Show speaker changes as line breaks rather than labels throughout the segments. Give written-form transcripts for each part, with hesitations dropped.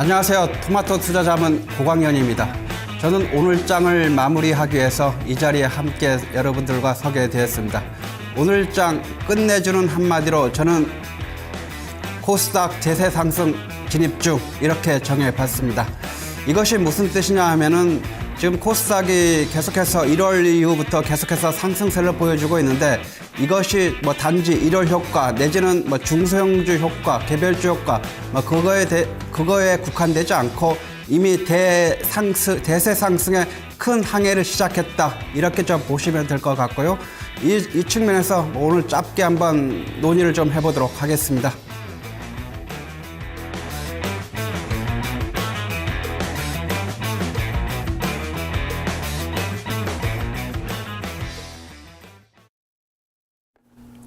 안녕하세요. 토마토 투자자문 고광현입니다. 저는 오늘 장을 마무리하기 위해서 이 자리에 함께 여러분들과 서게 되었습니다. 오늘 장 끝내주는 한마디로 저는 코스닥 대세 상승 진입 중 이렇게 정해봤습니다. 이것이 무슨 뜻이냐 하면은 지금 코스닥이 계속해서 1월 이후부터 계속해서 상승세를 보여주고 있는데 이것이 뭐 단지 1월 효과 내지는 뭐 중소형주 효과, 개별주 효과 뭐 그거에 국한되지 않고 이미 대세 상승의 큰 항해를 시작했다 이렇게 좀 보시면 될 것 같고요. 이 측면에서 오늘 짧게 한번 논의를 좀 해보도록 하겠습니다.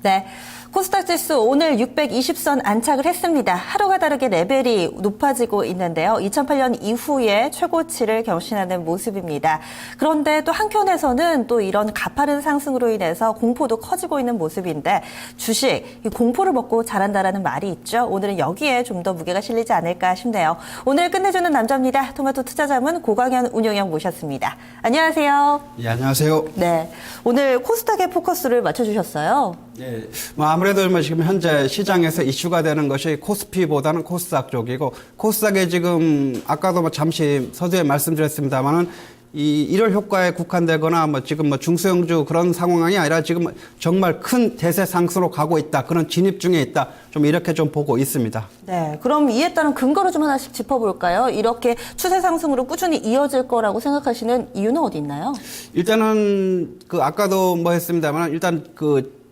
네, 코스닥 지수 오늘 620선 안착을 했습니다. 하루가 다르게 레벨이 높아지고 있는데요. 2008년 이후에 최고치를 경신하는 모습입니다. 그런데 또 한켠에서는 또 이런 가파른 상승으로 인해서 공포도 커지고 있는 모습인데 주식, 이 공포를 먹고 자란다라는 말이 있죠. 오늘은 여기에 좀 더 무게가 실리지 않을까 싶네요. 오늘 끝내주는 남자입니다. 토마토 투자자문 고광현 운용형 모셨습니다. 안녕하세요.
예, 안녕하세요.
네, 오늘 코스닥에 포커스를 맞춰주셨어요.
예, 뭐 아무래도 뭐 지금 현재 시장에서 이슈가 되는 것이 코스피보다는 코스닥 쪽이고 코스닥에 지금 아까도 뭐 잠시 서두에 말씀드렸습니다만은 이 1월 효과에 국한되거나 뭐 지금 뭐 중소형주 그런 상황이 아니라 지금 정말 큰 대세 상승으로 가고 있다. 그런 진입 중에 있다. 좀 이렇게 좀 보고 있습니다.
네, 그럼 이에 따른 근거를 좀 하나씩 짚어볼까요? 이렇게 추세 상승으로 꾸준히 이어질 거라고 생각하시는 이유는 어디 있나요?
일단은 그 아까도 뭐 했습니다만 일단 그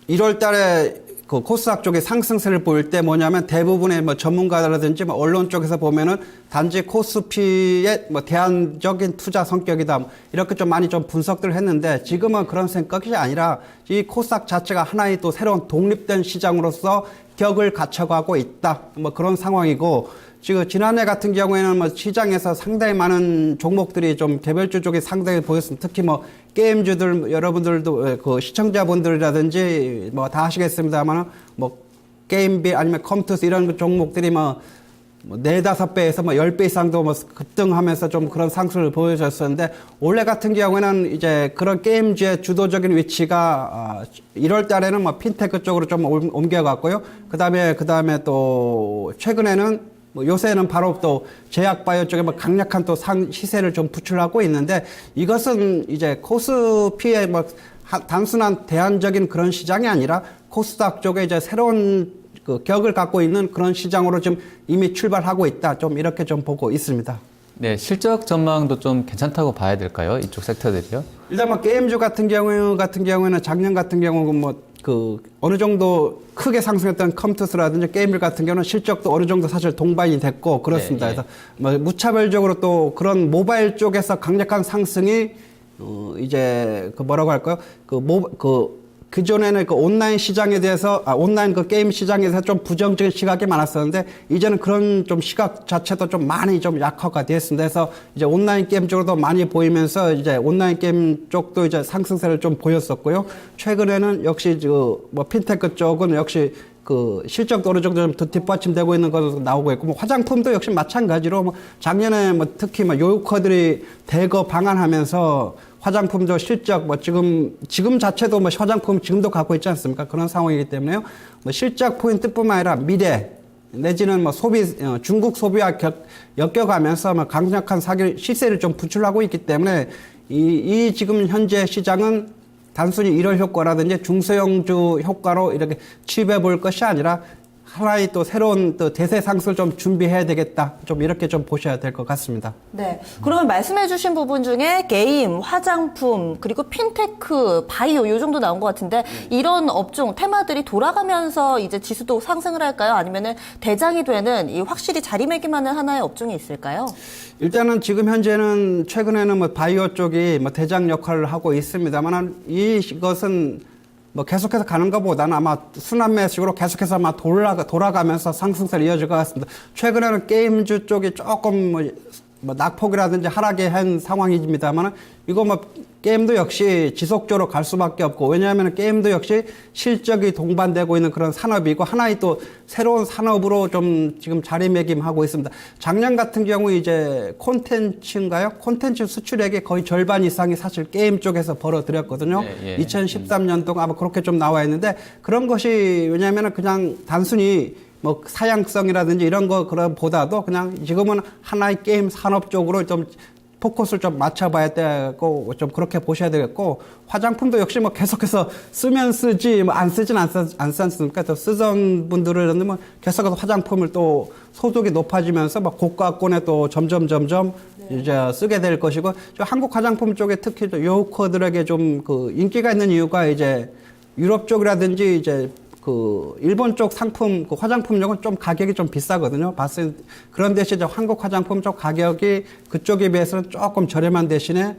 1월 달에 그 코스닥 쪽에 상승세를 보일 때 뭐냐면 대부분의 뭐 전문가라든지 뭐 언론 쪽에서 보면은 단지 코스피의 뭐 대안적인 투자 성격이다. 이렇게 좀 많이 좀 분석들을 했는데 지금은 그런 생각이 아니라 이 코스닥 자체가 하나의 또 새로운 독립된 시장으로서 격을 갖춰가고 있다. 뭐 그런 상황이고 지금 지난해 같은 경우에는 뭐 시장에서 상당히 많은 종목들이 좀 개별주 쪽에 상당히 보였습니다. 특히 뭐 게임주들 여러분들도 그 시청자분들이라든지 뭐 다 아시겠습니다만 뭐 게임비 아니면 컴퓨터 이런 종목들이 뭐 4-5배에서 뭐 10배 이상도 뭐 급등하면서 좀 그런 상승을 보여줬었는데 올해 같은 경우에는 이제 그런 게임주의 주도적인 위치가 1월 달에는 뭐 핀테크 쪽으로 좀 옮겨갔고요. 그다음에 또 최근에는 뭐 요새는 바로 또 제약바이오 쪽에 뭐 강력한 또 시세를 좀 부출하고 있는데 이것은 이제 코스피의 뭐 단순한 대안적인 그런 시장이 아니라 코스닥 쪽에 이제 새로운 그 격을 갖고 있는 그런 시장으로 좀 이미 출발하고 있다. 좀 이렇게 좀 보고 있습니다.
네, 실적 전망도 좀 괜찮다고 봐야 될까요? 이쪽 섹터들이요?
일단 뭐 게임주 같은 경우에는 작년 같은 경우는 뭐 그 어느 정도 크게 상승했던 컴퓨터라든지 게임들 같은 경우는 실적도 어느 정도 사실 동반이 됐고 그렇습니다.
네,
그래서 뭐 무차별적으로 또 그런 모바일 쪽에서 강력한 상승이 이제 그 뭐라고 할까요? 그전에는 그 온라인 시장에 대해서, 온라인 그 게임 시장에 대해서 좀 부정적인 시각이 많았었는데, 이제는 그런 좀 시각 자체도 좀 많이 좀 약화가 됐습니다. 그래서 이제 온라인 게임 쪽으로도 많이 보이면서 이제 온라인 게임 쪽도 이제 상승세를 좀 보였었고요. 최근에는 역시 뭐 핀테크 쪽은 역시 그 실적도 어느 정도 좀 뒷받침되고 있는 것으로 나오고 있고, 뭐 화장품도 역시 마찬가지로 뭐 작년에 뭐 특히 뭐 요커들이 대거 방한하면서 화장품도 실적 뭐 지금 자체도 뭐 화장품 지금도 갖고 있지 않습니까? 그런 상황이기 때문에요. 뭐 실적 포인트뿐만 아니라 미래 내지는 뭐 중국 소비와 엮여가면서 뭐 강력한 시세를 좀 부출하고 있기 때문에 이 지금 현재 시장은 단순히 1월 효과라든지 중소형주 효과로 이렇게 취입해 볼 것이 아니라 하나의 또 새로운 또 대세 상승을 좀 준비해야 되겠다. 좀 이렇게 좀 보셔야 될 것 같습니다.
네. 그러면 말씀해 주신 부분 중에 게임, 화장품, 그리고 핀테크, 바이오 요 정도 나온 것 같은데 이런 업종, 테마들이 돌아가면서 이제 지수도 상승을 할까요? 아니면은 대장이 되는 이 확실히 자리매김하는 하나의 업종이 있을까요?
일단은 지금 현재는 최근에는 뭐 바이오 쪽이 뭐 대장 역할을 하고 있습니다만 이것은 뭐 계속해서 가는 것보다는 아마 순환매식으로 계속해서 아마 돌아가면서 상승세를 이어질 것 같습니다. 최근에는 게임주 쪽이 조금 뭐 낙폭이라든지 하락에 한 상황입니다만 이거 뭐 게임도 역시 지속적으로 갈 수밖에 없고 왜냐하면 게임도 역시 실적이 동반되고 있는 그런 산업이고 하나의 또 새로운 산업으로 좀 지금 자리매김하고 있습니다. 작년 같은 경우 이제 콘텐츠인가요? 콘텐츠 수출액의 거의 절반 이상이 사실 게임 쪽에서 벌어들였거든요. 2013년도가 아마 그렇게 좀 나와 있는데 그런 것이 왜냐하면 그냥 단순히 뭐 사양성이라든지 이런 거 그런 보다도 그냥 지금은 하나의 게임 산업 쪽으로 좀 포커스를 좀 맞춰봐야 되고 좀 그렇게 보셔야 되겠고 화장품도 역시 뭐 계속해서 쓰면 쓰지 뭐 안 쓰진 안 쓰지 않습니까? 또 쓰던 분들은 뭐 계속해서 화장품을 또 소득이 높아지면서 막 고가권에 또 점점 이제 쓰게 될 것이고 한국 화장품 쪽에 특히 요커들에게 좀 그 인기가 있는 이유가 이제 유럽 쪽이라든지 이제 그 일본 쪽 상품 그 화장품용은 좀 가격이 좀 비싸거든요. 그런 대신 한국 화장품 쪽 가격이 그쪽에 비해서는 조금 저렴한 대신에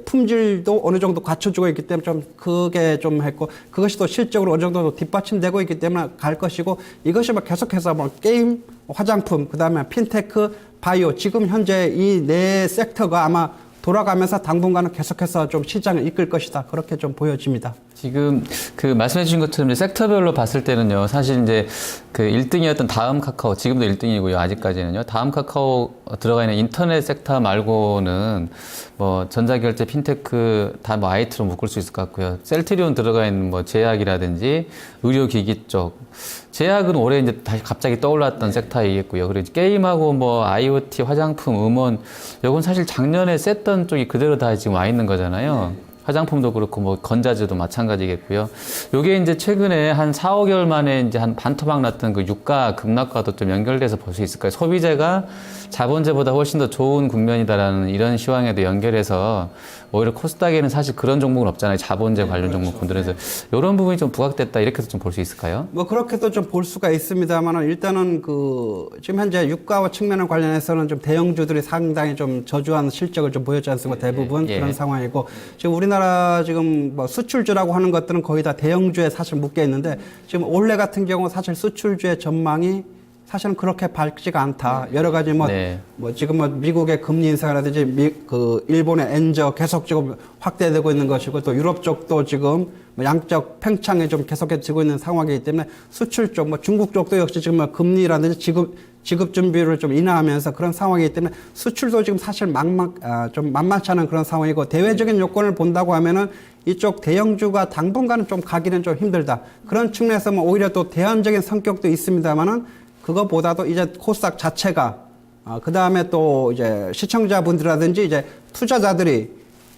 품질도 어느 정도 갖춰주고 있기 때문에 좀 그게 좀 했고 그것이 또 실적으로 어느 정도 뒷받침되고 있기 때문에 갈 것이고 이것이 뭐 계속해서 뭐 게임, 화장품, 그다음에 핀테크, 바이오 지금 현재 이 네 섹터가 아마 돌아가면서 당분간은 계속해서 좀 시장을 이끌 것이다. 그렇게 좀 보여집니다.
지금 그 말씀해 주신 것처럼 이제 섹터별로 봤을 때는요. 사실 이제 그 1등이었던 다음 카카오, 지금도 1등이고요. 아직까지는요. 다음 카카오 들어가 있는 인터넷 섹터 말고는 뭐 전자결제, 핀테크 다 뭐 IT로 묶을 수 있을 것 같고요. 셀트리온 들어가 있는 뭐 제약이라든지 의료기기 쪽. 제약은 올해 이제 다시 갑자기 떠올랐던 섹터이겠고요. 그리고 게임하고 뭐 IoT, 화장품, 음원, 요건 사실 작년에 셌던 쪽이 그대로 다 지금 와 있는 거잖아요. 화장품도 그렇고 뭐 건자재도 마찬가지겠고요. 요게 이제 최근에 한 4, 5개월 만에 이제 한 반토막 났던 그 유가 급락과도 좀 연결돼서 볼 수 있을까요? 소비재가 자본재보다 훨씬 더 좋은 국면이다라는 이런 시황에도 연결해서 오히려 코스닥에는 사실 그런 종목은 없잖아요. 자본재 관련 종목군들은. 그래서 이런 부분이 좀 부각됐다 이렇게도 좀 볼 수 있을까요?
뭐 그렇게도 좀 볼 수가 있습니다만 일단은 그 지금 현재 유가와 측면을 관련해서는 좀 대형주들이 상당히 좀 저조한 실적을 좀 보였지 않습니까? 대부분 그런 상황이고 지금 우리나라 지금 뭐 수출주라고 하는 것들은 거의 다 대형주에 사실 묶여 있는데 지금 올해 같은 경우 사실 수출주의 전망이 사실은 그렇게 밝지가 않다. 여러 가지 뭐 지금 뭐 미국의 금리 인상이라든지 그 일본의 엔저 계속 지금 확대되고 있는 것이고 또 유럽 쪽도 지금 뭐 양적 팽창이 좀 계속해지고 있는 상황이기 때문에 수출 쪽, 뭐 중국 쪽도 역시 지금 뭐 금리라든지 지급 준비를 좀 인하하면서 그런 상황이기 때문에 수출도 지금 사실 좀 만만치 않은 그런 상황이고 대외적인 요건을 본다고 하면은 이쪽 대형주가 당분간은 좀 가기는 좀 힘들다. 그런 측면에서 뭐 오히려 또 대안적인 성격도 있습니다만은 그거보다도 이제 코스닥 자체가 그 다음에 또 이제 시청자분들이라든지 이제 투자자들이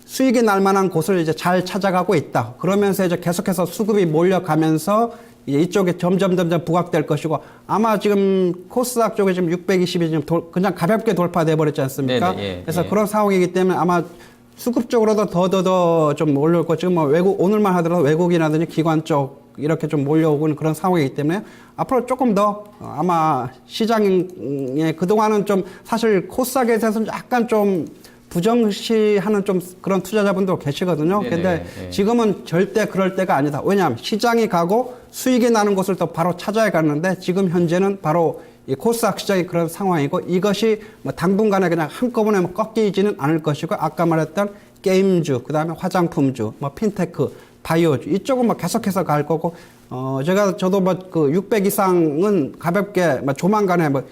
수익이 날 만한 곳을 이제 잘 찾아가고 있다. 그러면서 이제 계속해서 수급이 몰려가면서 이제 이쪽에 점점 부각될 것이고 아마 지금 코스닥 쪽에 지금 620이 지금 그냥 가볍게 돌파돼 버렸지 않습니까? 그래서 그런 상황이기 때문에 아마 수급적으로도 더 좀 올라올 거 지금 뭐 오늘만 하더라도 외국이라든지 기관 쪽 이렇게 좀 몰려오는 그런 상황이기 때문에 앞으로 조금 더 아마 시장에 그동안은 좀 사실 코스닥에 대해서는 약간 좀 부정시하는 좀 그런 투자자분도 계시거든요. 근데 지금은 절대 그럴 때가 아니다. 왜냐하면 시장이 가고 수익이 나는 곳을 또 바로 찾아야 가는데 지금 현재는 바로 이 코스닥 시장이 그런 상황이고 이것이 뭐 당분간에 그냥 한꺼번에 뭐 꺾이지는 않을 것이고 아까 말했던 게임주, 그 다음에 화장품주, 뭐 핀테크, 바이오주 이쪽은 뭐 계속해서 갈 거고 저도 뭐 그 600 이상은 가볍게 뭐 조만간에 뭐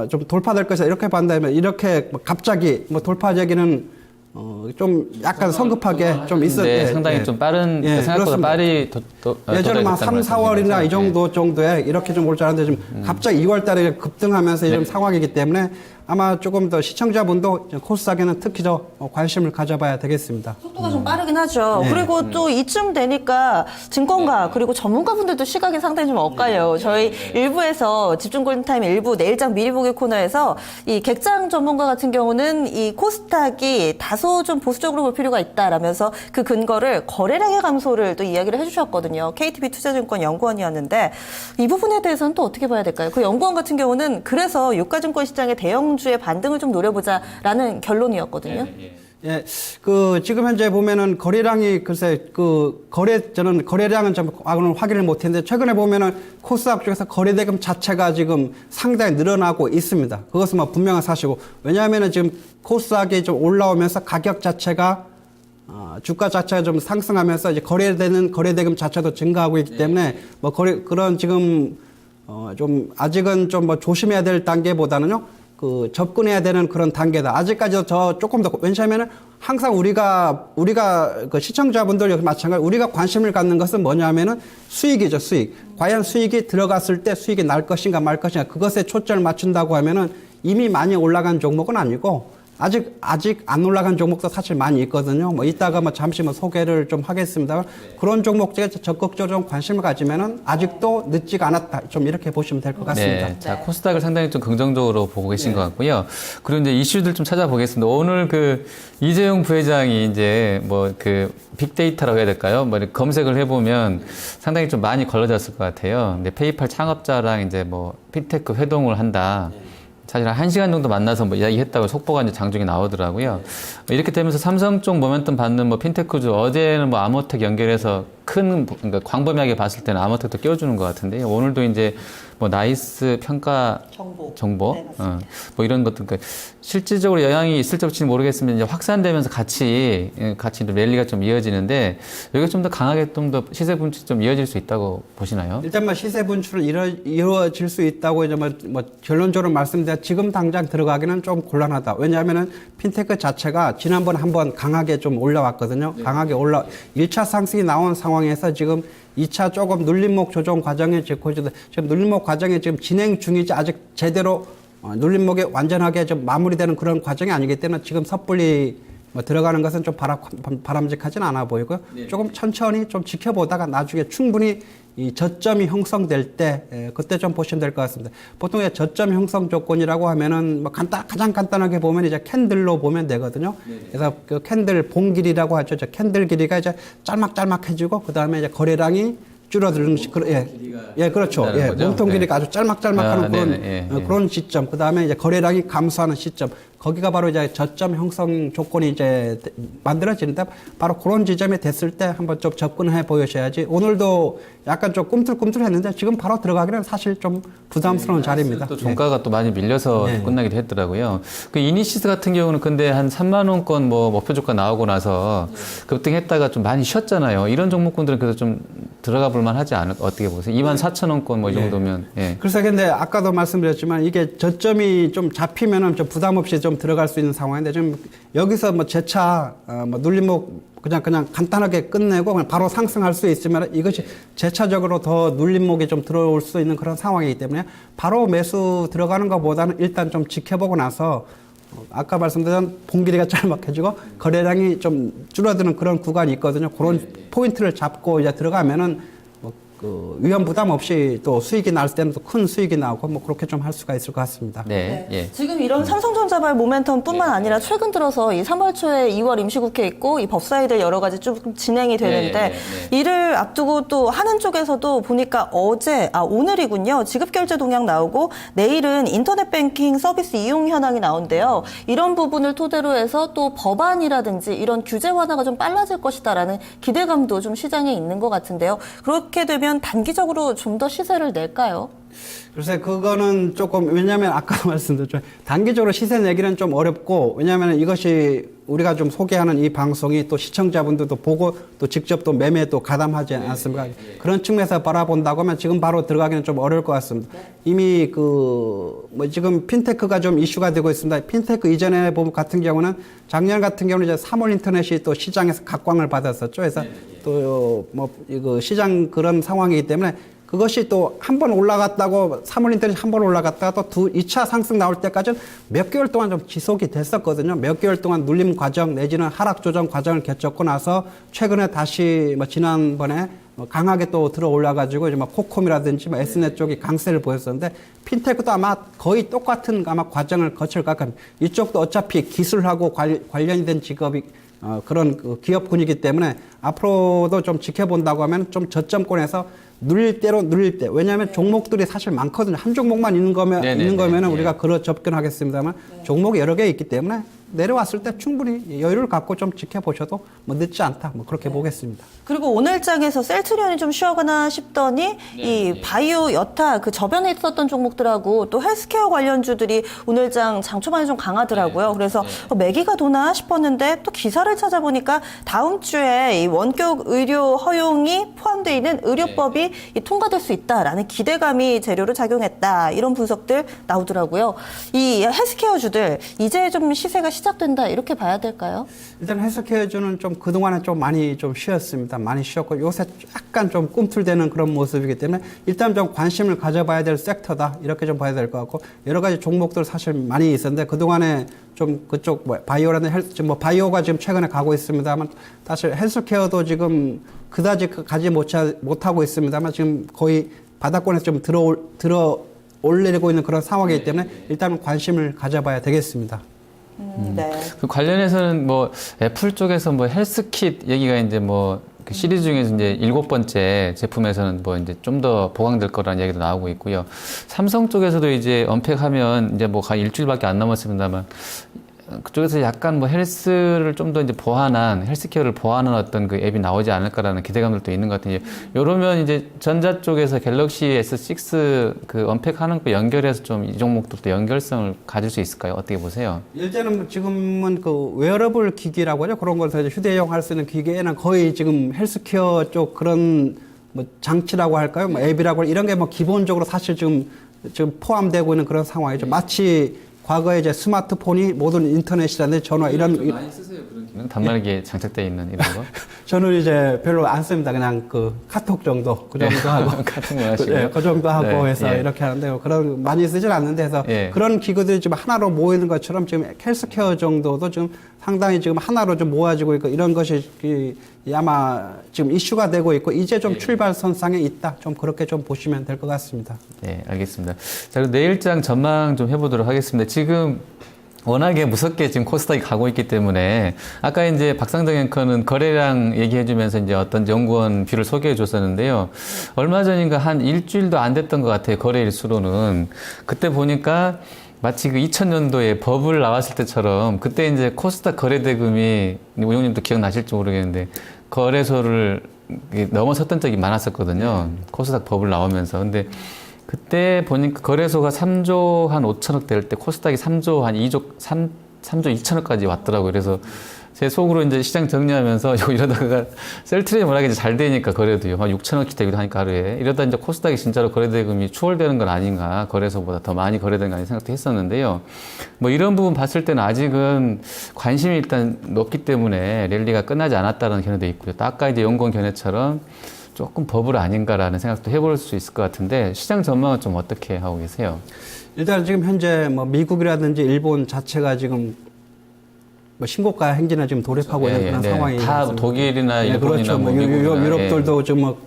좀 돌파될 것이다 이렇게 봤는데 이렇게 뭐 갑자기 뭐 돌파되기는 좀 약간 성급하게 좀 있었는데
상당히 좀 빠른 생각보다 빨리
예전에 한 3, 4월이나 이 정도에 이렇게 좀 올 줄 알았는데 지금 갑자기 2월 달에 급등하면서 이런 상황이기 때문에 아마 조금 더 시청자분도 코스닥에는 특히 더 관심을 가져봐야 되겠습니다.
속도가 좀 빠르긴 하죠. 그리고 또 이쯤 되니까 증권가 그리고 전문가분들도 시각이 상당히 좀 엇갈려요. 저희 일부에서 집중 골든타임 일부 내일장 미리 보기 코너에서 이 객장 전문가 같은 경우는 이 코스닥이 다소 좀 보수적으로 볼 필요가 있다라면서 그 근거를 거래량의 감소를 또 이야기를 해주셨거든요. KTB 투자증권 연구원이었는데 이 부분에 대해서는 또 어떻게 봐야 될까요? 그 연구원 같은 경우는 그래서 유가증권 시장의 대형주의 반등을 좀 노려보자라는 결론이었거든요.
예, 지금 현재 보면은 거래량이 글쎄, 저는 거래량은 좀 오늘 확인을 못 했는데, 최근에 보면은 코스닥 쪽에서 거래대금 자체가 지금 상당히 늘어나고 있습니다. 그것은 뭐 분명한 사실이고, 왜냐하면은 지금 코스닥이 좀 올라오면서 가격 자체가 주가 자체가 좀 상승하면서 이제 거래되는 거래대금 자체도 증가하고 있기 때문에 뭐 그런 지금 좀 아직은 좀 뭐 조심해야 될 단계보다는요. 접근해야 되는 그런 단계다. 아직까지도 조금 더, 왜냐하면은 항상 우리가 그 시청자분들 여기 마찬가지, 우리가 관심을 갖는 것은 뭐냐면은 수익이죠, 수익. 과연 수익이 들어갔을 때 수익이 날 것인가 말 것인가, 그것에 초점을 맞춘다고 하면은 이미 많이 올라간 종목은 아니고, 아직 안 올라간 종목도 사실 많이 있거든요. 뭐 이따가 뭐 잠시 뭐 소개를 좀 하겠습니다. 그런 종목들에 적극적으로 좀 관심을 가지면은 아직도 늦지가 않았다. 좀 이렇게 보시면 될 것 같습니다.
네. 자, 코스닥을 상당히 좀 긍정적으로 보고 계신 것 같고요. 그리고 이제 이슈들 좀 찾아보겠습니다. 오늘 이재용 부회장이 이제 빅데이터라고 해야 될까요? 뭐 이렇게 검색을 해보면 상당히 좀 많이 걸러졌을 것 같아요. 근데 페이팔 창업자랑 이제 핀테크 회동을 한다. 사실 한 1시간 정도 만나서 이야기했다고 속보가 이제 장중에 나오더라고요. 이렇게 되면서 삼성 쪽 모멘텀 받는 핀테크주, 어제는 아모텍 연결해서 그러니까 광범위하게 봤을 때는 아모텍도 껴주는 것 같은데, 오늘도 이제 나이스 평가 정보
네,
이런 것들, 그러니까 실질적으로 영향이 있을지 없을지는 모르겠으면 이제 확산되면서 같이 랠리가 좀 이어지는데, 여기가 좀 더 강하게 좀 더 시세 분출이 좀 이어질 수 있다고 보시나요?
일단 시세 분출은 이루어질 수 있다고 이제 결론적으로 말씀드려, 지금 당장 들어가기는 좀 곤란하다. 왜냐하면은 핀테크 자체가 지난번에 한번 강하게 좀 올라왔거든요. 네. 강하게 1차 상승이 나온 상황에서 지금 2차 조금 눌림목 조정 과정에 지금 눌림목 과정이 지금 진행 중이지, 아직 제대로 눌림목이 완전하게 좀 마무리되는 그런 과정이 아니기 때문에 지금 섣불리 들어가는 것은 좀 바람직하진 않아 보이고요. 네. 조금 천천히 좀 지켜보다가 나중에 충분히 이 저점이 형성될 때, 그때 좀 보시면 될 것 같습니다. 보통 저점 형성 조건이라고 하면은 가장 간단하게 보면 이제 캔들로 보면 되거든요. 네. 그래서 그 캔들 봉 길이라고 하죠. 캔들 길이가 이제 짤막짤막해지고, 그 다음에 이제 거래량이 줄어드는 그렇죠. 몸통 길이가 아주 짤막짤막하는 그런 시점. 그 다음에 이제 거래량이 감소하는 시점. 거기가 바로 이제 저점 형성 조건이 이제 만들어지는데, 바로 그런 지점이 됐을 때 한번 좀 접근해 보셔야지. 오늘도 약간 좀 꿈틀꿈틀했는데 지금 바로 들어가기는 사실 좀 부담스러운 자리입니다.
또 종가가 또 많이 밀려서 끝나기도 했더라고요. 이니시스 같은 경우는 근데 한 3만 원권 목표 주가 나오고 나서 급등했다가 좀 많이 쉬었잖아요. 이런 종목군들은 그래도 좀 들어가 볼만 하지 않을까, 어떻게 보세요? 24,000원권 이 정도면.
그래서 근데 아까도 말씀드렸지만 이게 저점이 좀 잡히면은 좀 부담 없이 좀 들어갈 수 있는 상황인데, 지금 여기서 재차 눌림목 그냥 간단하게 끝내고 그냥 바로 상승할 수 있으면 이것이 재차적으로 더 눌림목이 좀 들어올 수 있는 그런 상황이기 때문에 바로 매수 들어가는 것보다는 일단 좀 지켜보고 나서, 아까 말씀드린 봉 길이가 짤막해지고 거래량이 좀 줄어드는 그런 구간이 있거든요. 그런 포인트를 잡고 이제 들어가면은 위험 부담 없이 또 수익이 날 때는 또 큰 수익이 나오고 그렇게 좀 할 수가 있을 것 같습니다.
네. 지금 이런 삼성전자발 모멘텀뿐만 아니라 최근 들어서 이 3월 초에 2월 임시국회 있고 이 법사위들 여러 가지 쭉 진행이 되는데, 이를 앞두고 또 하는 쪽에서도 보니까 오늘이군요. 지급결제 동향 나오고 내일은 인터넷 뱅킹 서비스 이용 현황이 나온대요. 이런 부분을 토대로 해서 또 법안이라든지 이런 규제 완화가 좀 빨라질 것이다라는 기대감도 좀 시장에 있는 것 같은데요. 그렇게 되면 단기적으로 좀 더 시세를 낼까요?
글쎄, 그거는 조금, 왜냐하면 아까 말씀드렸죠. 단기적으로 시세 내기는 좀 어렵고, 왜냐하면 이것이 우리가 좀 소개하는 이 방송이 또 시청자분들도 보고 또 직접 또 매매에 또 가담하지 않습니까? 그런 측면에서 바라본다고 하면 지금 바로 들어가기는 좀 어려울 것 같습니다. 이미 지금 핀테크가 좀 이슈가 되고 있습니다. 핀테크 이전에 보면 같은 경우는 작년 같은 경우는 이제 3월 인터넷이 또 시장에서 각광을 받았었죠. 그래서 또 이거 시장 그런 상황이기 때문에 그것이 또 한 번 올라갔다고 3월 인터넷 한 번 올라갔다가 또 2차 상승 나올 때까지는 몇 개월 동안 좀 지속이 됐었거든요. 몇 개월 동안 눌림 과정 내지는 하락 조정 과정을 겪고 나서 최근에 다시 지난번에 강하게 또 들어 올라가지고 이제 코콤이라든지 S넷 쪽이 강세를 보였었는데, 핀테크도 아마 거의 똑같은 과정을 거칠 것 같습니다. 이쪽도 어차피 기술하고 관련이 된 직업이 그런 기업군이기 때문에 앞으로도 좀 지켜본다고 하면 좀 저점권에서 눌릴 대로 눌릴 때, 왜냐하면 종목들이 사실 많거든요. 한 종목만 있는 거면 우리가 그런 접근하겠습니다만 종목이 여러 개 있기 때문에 내려왔을 때 충분히 여유를 갖고 좀 지켜보셔도 뭐 늦지 않다. 뭐 그렇게 보겠습니다.
그리고 오늘 장에서 셀트리온이 좀 쉬어가나 싶더니 이 바이오 여타 그 저변에 있었던 종목들하고 또 헬스케어 관련주들이 오늘 장 초반에 좀 강하더라고요. 그래서 매기가 도나 싶었는데 또 기사를 찾아보니까 다음 주에 이 원격 의료 허용이 포함되어 있는 의료법이 이 통과될 수 있다라는 기대감이 재료로 작용했다. 이런 분석들 나오더라고요. 이 헬스케어주들 이제 좀 시세가 시작된다 이렇게 봐야 될까요?
일단 헬스케어주는 좀 그동안에 좀 많이 좀 쉬었습니다. 많이 쉬었고 요새 약간 좀 꿈틀대는 그런 모습이기 때문에 일단 좀 관심을 가져봐야 될 섹터다. 이렇게 좀 봐야 될 것 같고 여러 가지 종목들 사실 많이 있었는데 그동안에 좀 그쪽 뭐 바이오라는 헬스, 뭐 바이오가 지금 최근에 가고 있습니다만 사실 헬스케어도 지금 그다지 가지 못하고 있습니다만 지금 거의 바닥권에서 좀 들어 올리고 있는 그런 상황이기 때문에 일단 관심을 가져봐야 되겠습니다.
네.
그 관련해서는 뭐 애플 쪽에서 뭐 헬스킷 얘기가 이제 뭐 그 시리즈 중에서 이제 7번째 제품에서는 뭐 이제 좀 더 보강될 거라는 얘기도 나오고 있고요. 삼성 쪽에서도 이제 언팩하면 이제 뭐 한 일주일밖에 안 남았습니다만 그쪽에서 약간 뭐 헬스를 좀 더 이제 헬스케어를 보완한 어떤 그 앱이 나오지 않을까라는 기대감들도 있는 것 같아요. 이러면 이제 전자 쪽에서 갤럭시 S6 그 언팩하는 거 연결해서 좀 이 종목들도 연결성을 가질 수 있을까요? 어떻게 보세요?
일단은 지금은 그 웨어러블 기기라고 하죠. 그런 걸 휴대용 할 수 있는 기계에는 거의 지금 헬스케어 쪽 그런 뭐 장치라고 할까요? 뭐 앱이라고 이런 게 뭐 기본적으로 사실 지금 포함되고 있는 그런 상황이죠. 마치 과거에 이제 스마트폰이 모든 인터넷이라든지 전화 이런
많이 쓰세요 그런 기능? 단말기에 장착되어 있는 이런 거?
저는 이제 별로 안 씁니다. 그냥 그 카톡 정도 그 정도 하고
카톡만 하시고
그 정도 하고
네,
해서
예.
이렇게 하는데 그런 많이 쓰진 않는데 해서
예.
그런 기구들이 지금 하나로 모이는 것처럼 지금 헬스케어 정도도 지금 상당히 지금 하나로 좀 모아지고 있고 이런 것이 아마 지금 이슈가 되고 있고 이제 좀 출발선상에 있다. 좀 그렇게 좀 보시면 될 것 같습니다.
네, 알겠습니다. 자, 그럼 내일장 전망 좀 해보도록 하겠습니다. 지금 워낙에 무섭게 지금 코스닥이 가고 있기 때문에 아까 이제 박상정 앵커는 거래량 얘기해주면서 이제 어떤 연구원 뷰를 소개해 줬었는데요. 얼마 전인가 한 일주일도 안 됐던 것 같아요. 거래일 수로는. 그때 보니까 마치 그 2000년도에 버블 나왔을 때처럼 그때 이제 코스닥 거래대금이 우영님도 기억나실지 모르겠는데 거래소를 넘어섰던 적이 많았었거든요. 코스닥 버블 나오면서. 근데 그때 보니까 거래소가 3조 한 5천억 될 때 코스닥이 3조 한 3조 2천억까지 왔더라고요. 그래서 제 속으로 이제 시장 정리하면서 이러다가 셀트리온 워낙에 잘 되니까 거래도요. 한 6천억씩 되기도 하니까 하루에. 이러다 이제 코스닥이 진짜로 거래대금이 추월되는 건 아닌가. 거래소보다 더 많이 거래되는 거 아닌가 생각도 했었는데요. 뭐 이런 부분 봤을 때는 아직은 관심이 일단 높기 때문에 랠리가 끝나지 않았다는 견해도 있고요. 또 아까 이제 연구원 견해처럼 조금 버블 아닌가라는 생각도 해볼 수 있을 것 같은데 시장 전망은 좀 어떻게 하고 계세요?
일단 지금 현재 뭐 미국이라든지 일본 자체가 지금 뭐 신고가 행진에 지금 돌입하고 있는 그런 상황이
다 독일이나 일본이나
그렇죠. 뭐 유럽들도 지금 뭐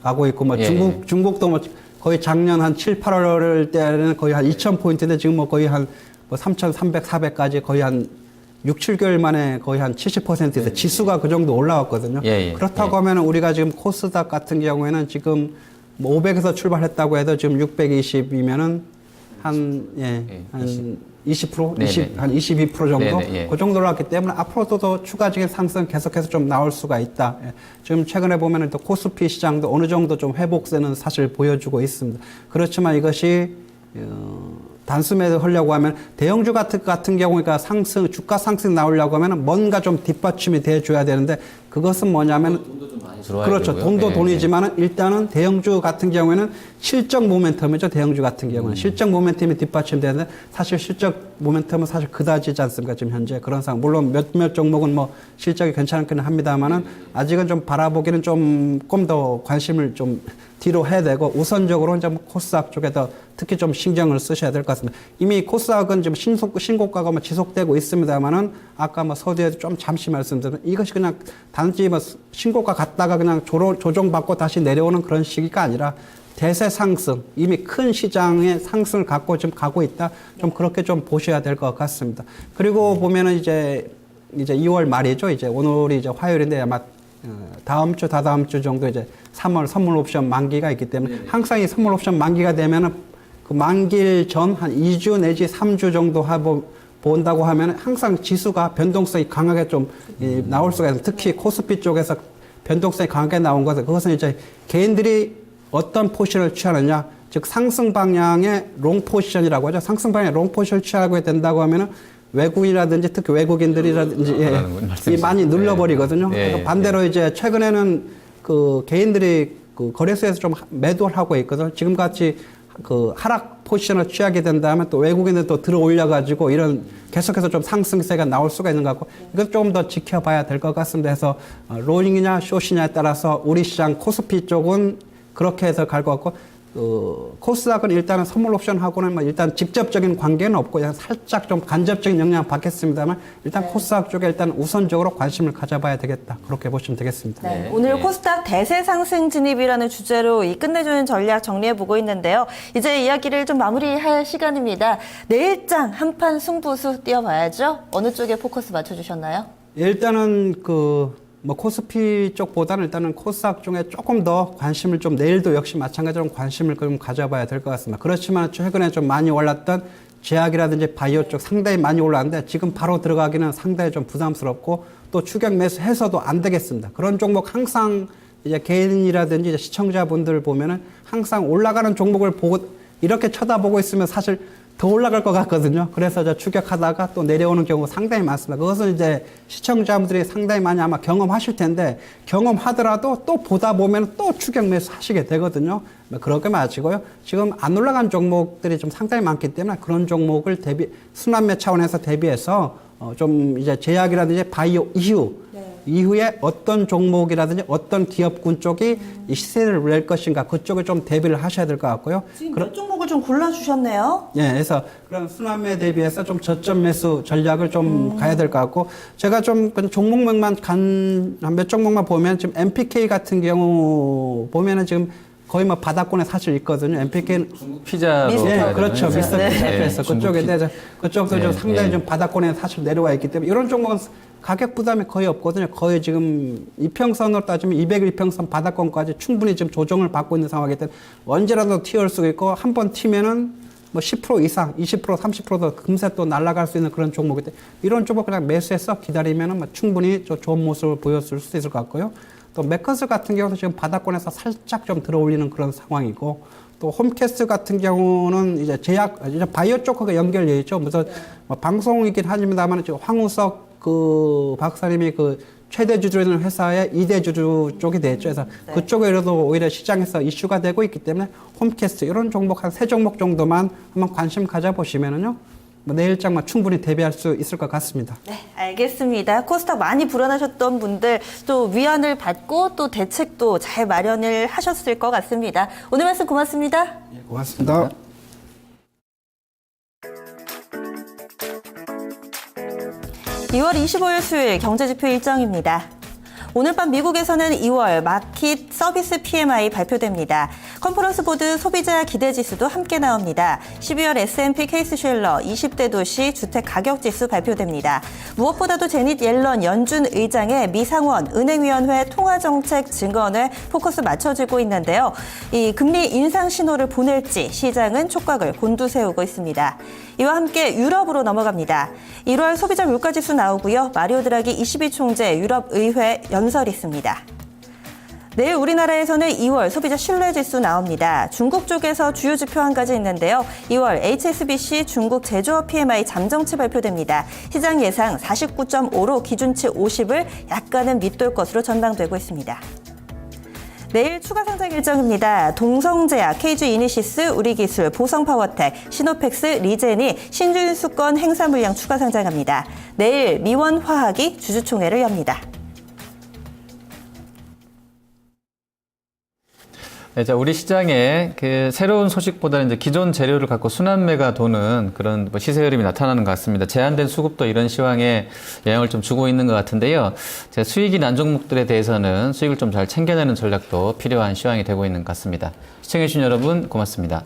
가고 있고 뭐 중국도 뭐 거의 작년 한 7, 8월 때는 거의 한 2,000포인트인데 지금 뭐 거의 한 뭐 3,300, 400까지 거의 한 6, 7개월 만에 거의 한 70% 지수가 그 정도 올라왔거든요. 그렇다고 하면 우리가 지금 코스닥 같은 경우에는 지금 뭐 500에서 출발했다고 해도 지금 620이면은 한 20%, 한 22% 정도 그 정도로 왔기 때문에 앞으로도 더 추가적인 상승 계속해서 좀 나올 수가 있다. 지금 최근에 보면은 또 코스피 시장도 어느 정도 좀 회복세는 사실 보여주고 있습니다. 그렇지만 이것이 단수 매도하려고 하면 대형주 같은 경우가 상승 주가 상승 나오려고 하면 뭔가 좀 뒷받침이 돼줘야 되는데 그것은 뭐냐면
돈도 좀 많이 들어와야
그렇죠.
되고요.
돈도 돈이지만은 일단은 대형주 같은 경우에는 실적 모멘텀이죠. 대형주 같은 경우는 실적 모멘텀이 뒷받침되는데 사실 실적 모멘텀은 사실 그다지지 않습니까? 지금 현재 그런 상황. 물론 몇몇 종목은 뭐 실적이 괜찮기는 합니다만은 아직은 좀 바라보기는 조금 더 관심을 좀 뒤로 해야 되고 우선적으로 이제 코스닥 쪽에 더 특히 좀 신경을 쓰셔야 될 것 같습니다. 이미 코스닥은 지금 신고가가 뭐 지속되고 있습니다만은 아까 뭐 서두에도 좀 잠시 말씀드린 이것이 그냥 단지 뭐 신고가 갔다가 그냥 조정받고 다시 내려오는 그런 시기가 아니라 대세 상승, 이미 큰 시장의 상승을 갖고 지금 가고 있다. 좀 그렇게 좀 보셔야 될 것 같습니다. 그리고 보면은 이제 2월 말이죠. 이제 오늘이 이제 화요일인데 아마 다음 주, 다다음 주 정도 이제 3월 선물 옵션 만기가 있기 때문에 항상 이 선물 옵션 만기가 되면은 그 만기일 전 한 2주 내지 3주 정도 하고 본다고 하면 항상 지수가 변동성이 강하게 좀 나올 수가 있어요. 특히 코스피 쪽에서 변동성이 강하게 나온 것은 그것은 이제 개인들이 어떤 포지션을 취하느냐, 즉 상승 방향의 롱 포지션이라고 하죠. 상승 방향의 롱 포지션을 취하게 된다고 하면은 외국인이라든지 특히 외국인들이라든지 많이 눌러버리거든요. 그러니까 반대로 이제 최근에는 그 개인들이 그 거래소에서 좀 매도를 하고 있거든요. 지금 같이 그 하락 포지션을 취하게 된다면 또 외국인들 또 들어 올려가지고 이런 계속해서 좀 상승세가 나올 수가 있는 것 같고 이것 조금 더 지켜봐야 될 것 같습니다. 그래서 롤링이냐 숏이냐에 따라서 우리 시장 코스피 쪽은 그렇게 해서 갈 것 같고 코스닥은 일단은 선물 옵션하고는 뭐 일단 직접적인 관계는 없고 그냥 살짝 좀 간접적인 영향을 받겠습니다만 일단 코스닥 쪽에 일단 우선적으로 관심을 가져봐야 되겠다. 그렇게 보시면 되겠습니다.
네, 오늘 코스닥 대세 상승 진입이라는 주제로 이 끝내주는 전략 정리해 보고 있는데요. 이제 이야기를 좀 마무리할 시간입니다. 내일장 한판 승부수 띄워봐야죠. 어느 쪽에 포커스 맞춰주셨나요?
일단은 뭐 코스피 쪽보다는 일단은 코스닥 쪽에 조금 더 관심을 좀 내일도 역시 마찬가지로 관심을 좀 가져봐야 될 것 같습니다. 그렇지만 최근에 좀 많이 올랐던 제약이라든지 바이오 쪽 상당히 많이 올랐는데 지금 바로 들어가기는 상당히 좀 부담스럽고 또 추격 매수해서도 안 되겠습니다. 그런 종목 항상 이제 개인이라든지 이제 시청자분들 보면은 항상 올라가는 종목을 보고 이렇게 쳐다보고 있으면 사실 더 올라갈 것 같거든요. 그래서 이제 추격하다가 또 내려오는 경우가 상당히 많습니다. 그것은 이제 시청자분들이 상당히 많이 아마 경험하실 텐데 경험하더라도 또 보다 보면 또 추격 매수 하시게 되거든요. 그렇게 마시고요. 지금 안 올라간 종목들이 좀 상당히 많기 때문에 그런 종목을 순환매 차원에서 대비해서 좀 이제 제약이라든지 바이오 이후에 어떤 종목이라든지 어떤 기업군 쪽이 이 시세를 낼 것인가 그쪽에 좀 대비를 하셔야 될 것 같고요.
지금 몇 종목을 좀 골라주셨네요.
예, 그래서 그런 순환매 대비해서 좀 저점 매수 전략을 좀 가야 될 것 같고 제가 좀 종목명만 한 몇 종목만 보면 지금 MPK 같은 경우 보면은 지금 거의 뭐 바닥권에 사실 있거든요. MPK는
피자로.
예, 그렇죠. 미스터
네.
피자에서 그쪽에 대해서 그쪽도 좀 상당히 좀 바닥권에 사실 내려와 있기 때문에 이런 종목은 가격 부담이 거의 없거든요. 거의 지금 이평선으로 따지면 201평선 바닥권까지 충분히 지금 조정을 받고 있는 상황이기 때문에 언제라도 튀어올 수 있고 한 번 튀면은 뭐 10% 이상, 20%, 30%도 금세 또 날아갈 수 있는 그런 종목이기 때문에 이런 종목 그냥 매수해서 기다리면은 뭐 충분히 좋은 모습을 보여줄 수 있을 것 같고요. 또 맥커스 같은 경우는 지금 바닥권에서 살짝 좀 들어올리는 그런 상황이고 또 홈캐스트 같은 경우는 이제 제약, 이제 바이오 쪽하고 연결되어 있죠. 무슨 뭐 방송이긴 하지만 지금 황우석 그 박사님이 그 최대 주주는 회사의 2대 주주 쪽이 됐죠. 그래서 그쪽에도 오히려 시장에서 이슈가 되고 있기 때문에 홈캐스트 이런 종목 한 3종목 정도만 한번 관심 가져보시면은요. 뭐 내일장만 충분히 대비할 수 있을 것 같습니다.
네, 알겠습니다. 코스닥 많이 불안하셨던 분들 또 위안을 받고 또 대책도 잘 마련을 하셨을 것 같습니다. 오늘 말씀 고맙습니다.
예, 고맙습니다.
2월 25일 수요일 경제지표 일정입니다. 오늘 밤 미국에서는 2월 마켓 서비스 PMI 발표됩니다. 컨퍼런스 보드 소비자 기대지수도 함께 나옵니다. 12월 S&P 케이스쉘러 20대 도시 주택 가격지수 발표됩니다. 무엇보다도 제닛 옐런 연준 의장의 미상원 은행위원회 통화정책 증언에 포커스 맞춰지고 있는데요. 이 금리 인상 신호를 보낼지 시장은 촉각을 곤두세우고 있습니다. 이와 함께 유럽으로 넘어갑니다. 1월 소비자 물가지수 나오고요. 마리오 드라기 22총재 유럽의회 연설이 있습니다. 내일 우리나라에서는 2월 소비자 신뢰지수 나옵니다. 중국 쪽에서 주요 지표 한 가지 있는데요. 2월 HSBC 중국 제조업 PMI 잠정치 발표됩니다. 시장 예상 49.5로 기준치 50을 약간은 밑돌 것으로 전망되고 있습니다. 내일 추가 상장 일정입니다. 동성제약, KG 이니시스, 우리기술, 보성파워텍, 시노펙스, 리젠이 신준수권 행사 물량 추가 상장합니다. 내일 미원화학이 주주총회를 엽니다.
네, 자, 우리 시장에 그 새로운 소식보다는 이제 기존 재료를 갖고 순환매가 도는 그런 뭐 시세 흐름이 나타나는 것 같습니다. 제한된 수급도 이런 시황에 영향을 좀 주고 있는 것 같은데요. 제 수익이 난 종목들에 대해서는 수익을 좀 잘 챙겨내는 전략도 필요한 시황이 되고 있는 것 같습니다. 시청해주신 여러분 고맙습니다.